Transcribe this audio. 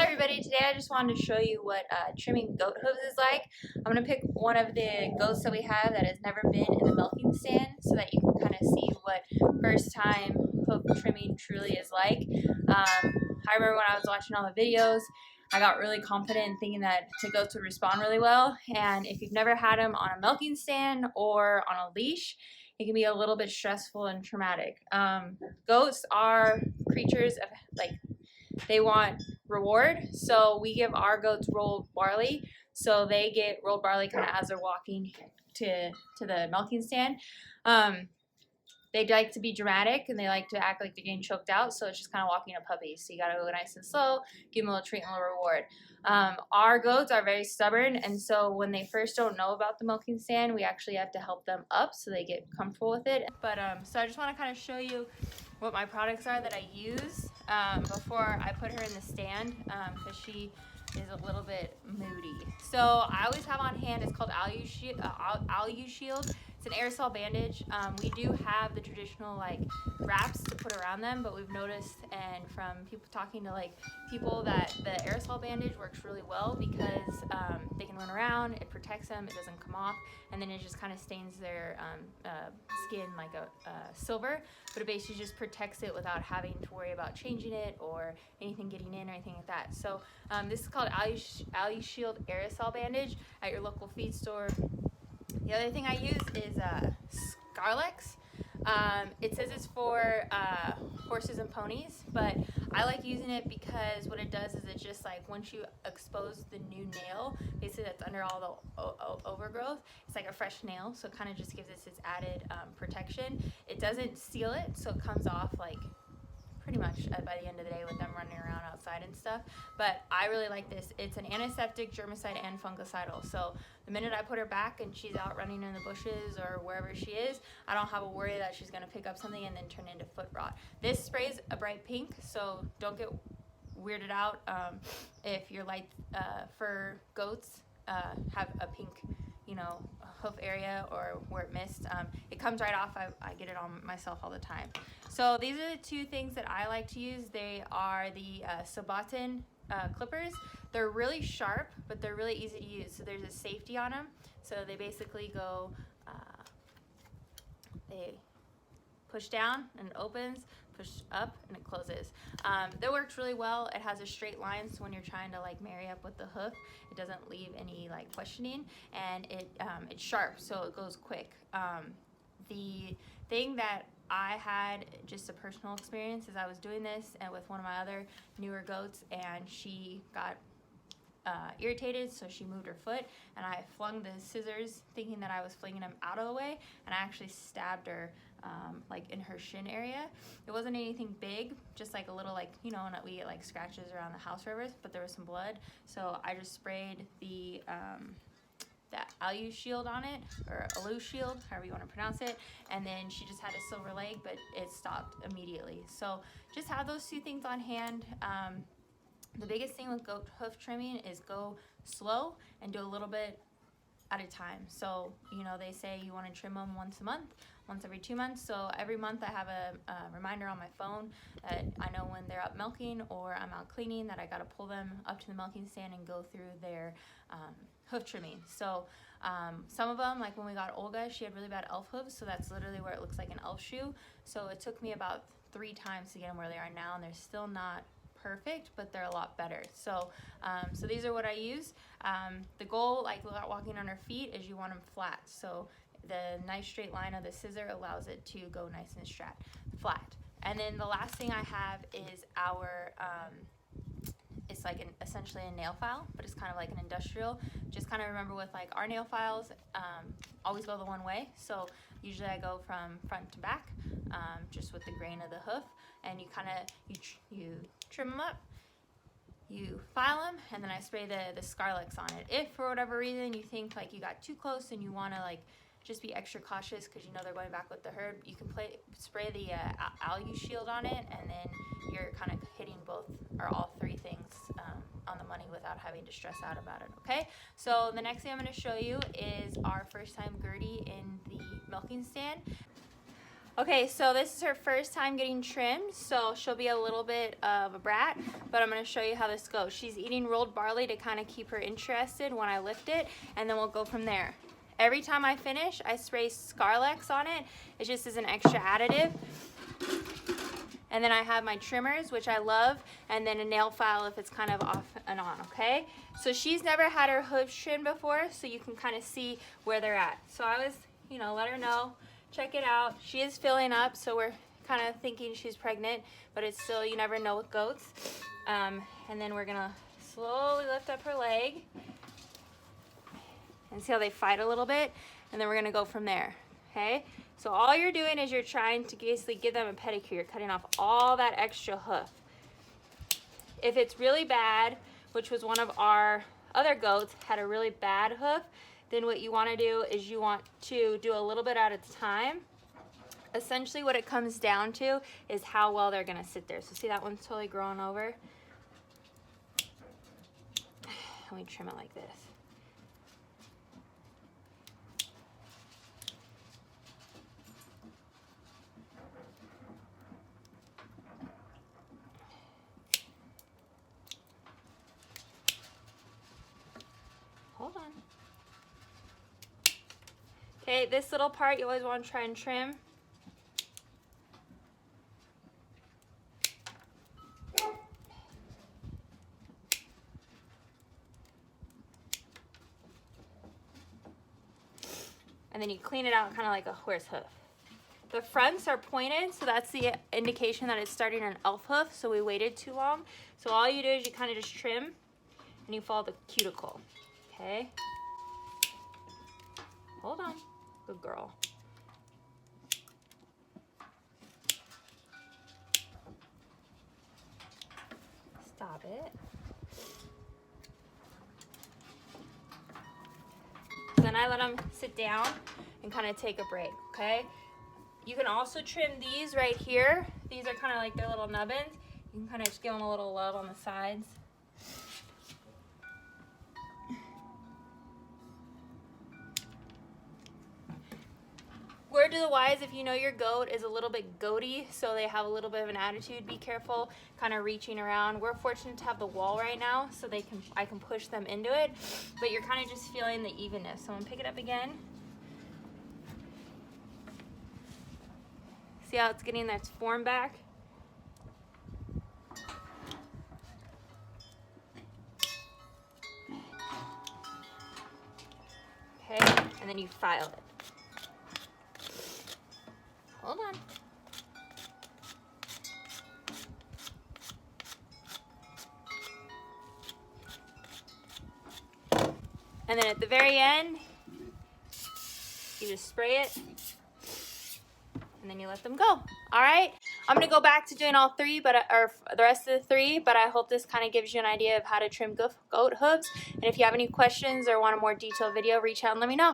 everybody, today I just wanted to show you what trimming goat hooves is like. I'm going to pick one of the goats that we have that has never been in the milking stand so that you can kind of see what first time hoof trimming truly is like. I remember when I was watching all the videos, I got really confident in thinking that the goats would respond really well, and if you've never had them on a milking stand or on a leash, it can be a little bit stressful and traumatic. Goats are creatures of they want reward, so we give our goats rolled barley, so they get rolled barley kind of as they're walking to the milking stand. They like to be dramatic and they like to act like they're getting choked out, so it's just kind of walking a puppy. So you gotta go nice and slow, give them a little treat and a little reward. Our goats are very stubborn, and so when they first don't know about the milking stand, we actually have to help them up so they get comfortable with it. But so I just want to kind of show you what my products are that I use before I put her in the stand, because she is a little bit moody. So I always have on hand, it's called Alu Shield. It's an aerosol bandage. We do have the traditional like wraps to put around them, but we've noticed, and from people talking to like people, that the aerosol bandage works really well because they can run around, it protects them, it doesn't come off, and then it just kind of stains their skin like a silver, but it basically just protects it without having to worry about changing it or anything getting in or anything like that. So this is called Alu Shield aerosol bandage at your local feed store. The other thing I use is Scarlex. It says it's for horses and ponies, but I like using it because what it does is it just like once you expose the new nail, basically that's under all the overgrowth, it's like a fresh nail, so it kind of just gives us its added protection. It doesn't seal it, so it comes off like pretty much by the end of the day with them running around outside and stuff. But I really like this. It's an antiseptic, germicide, and fungicidal. So the minute I put her back and she's out running in the bushes or wherever she is, I don't have a worry that she's gonna pick up something and then turn into foot rot. This spray's a bright pink, so don't get weirded out if your light fur goats have a pink, hoof area or where it missed. It comes right off. I get it on myself all the time. So these are the two things that I like to use. They are the Sabaton clippers. They're really sharp, but they're really easy to use. So there's a safety on them. So they basically go, they push down and it opens, push up and it closes. That works really well. It has a straight line, so when you're trying to like marry up with the hoof, it doesn't leave any like questioning, and it's sharp, so it goes quick. The thing that I had just a personal experience is I was doing this and with one of my other newer goats, and she got irritated, so she moved her foot, and I flung the scissors thinking that I was flinging them out of the way, and I actually stabbed her like in her shin area. It wasn't anything big, just like a little, like, when we get like scratches around the house or whatever, but there was some blood, so I just sprayed the Alu Shield on it, or Alu Shield, however you want to pronounce it, and then she just had a silver leg, but it stopped immediately. So just have those two things on hand. The biggest thing with goat hoof trimming is go slow and do a little bit at a time. So, they say you want to trim them once a month, once every 2 months. So every month I have a reminder on my phone that I know when they're up milking or I'm out cleaning that I got to pull them up to the milking stand and go through their hoof trimming. So some of them, like when we got Olga, she had really bad elf hooves, so that's literally where it looks like an elf shoe. So it took me about 3 times to get them where they are now, and they're still not perfect, but they're a lot better. So so these are what I use. The goal, like without walking on her feet, is you want them flat. So the nice straight line of the scissor allows it to go nice and flat. And then the last thing I have is our it's like essentially a nail file, but it's kind of like an industrial. Just kind of remember with like our nail files, always go the one way. So usually I go from front to back, just with the grain of the hoof, and you kind of you trim them up, you file them, and then I spray the Scarlex on it. If for whatever reason you think like you got too close and you want to like just be extra cautious because they're going back with the herb, you can spray the Alu Shield on it, and then you're kind of hitting both or all 3 things on the money without having to stress out about it. Okay, so the next thing I'm going to show you is our first time Gertie in the milking stand. Okay, so this is her first time getting trimmed, so she'll be a little bit of a brat, but I'm going to show you how this goes. She's eating rolled barley to kind of keep her interested when I lift it, and then we'll go from there. Every time I finish, I spray Scarlex on it. It just is an extra additive. And then I have my trimmers, which I love, and then a nail file if it's kind of off and on, okay? So she's never had her hooves trimmed before, so you can kind of see where they're at. So I was, let her know. Check it out. She is filling up, so we're kind of thinking she's pregnant, but it's still, you never know with goats. And then we're gonna slowly lift up her leg and see how they fight a little bit, and then we're gonna go from there, okay? So all you're doing is you're trying to basically give them a pedicure. You're cutting off all that extra hoof. If it's really bad, which was one of our other goats, had a really bad hoof, then what you want to do is you want to do a little bit at a time. Essentially what it comes down to is how well they're going to sit there. So see, that one's totally growing over. Let me trim it like this. Hold on. Okay, this little part you always want to try and trim. And then you clean it out kind of like a horse hoof. The fronts are pointed, so that's the indication that it's starting an elf hoof, so we waited too long. So all you do is you kind of just trim and you follow the cuticle, okay? Hold on, good girl. Stop it. Then I let them sit down and kind of take a break, okay? You can also trim these right here. These are kind of like their little nubbins. You can kind of just give them a little love on the sides. Word to the wise, if you know your goat is a little bit goaty, so they have a little bit of an attitude, be careful kind of reaching around. We're fortunate to have the wall right now, so I can push them into it, but you're kind of just feeling the evenness. So I'm gonna pick it up again. See how it's getting its form back? Okay, and then you file it. Hold on. And then at the very end, you just spray it, and then you let them go. All right, I'm gonna go back to doing all three, or the rest of the three, but I hope this kind of gives you an idea of how to trim goat hooves. And if you have any questions or want a more detailed video, reach out and let me know.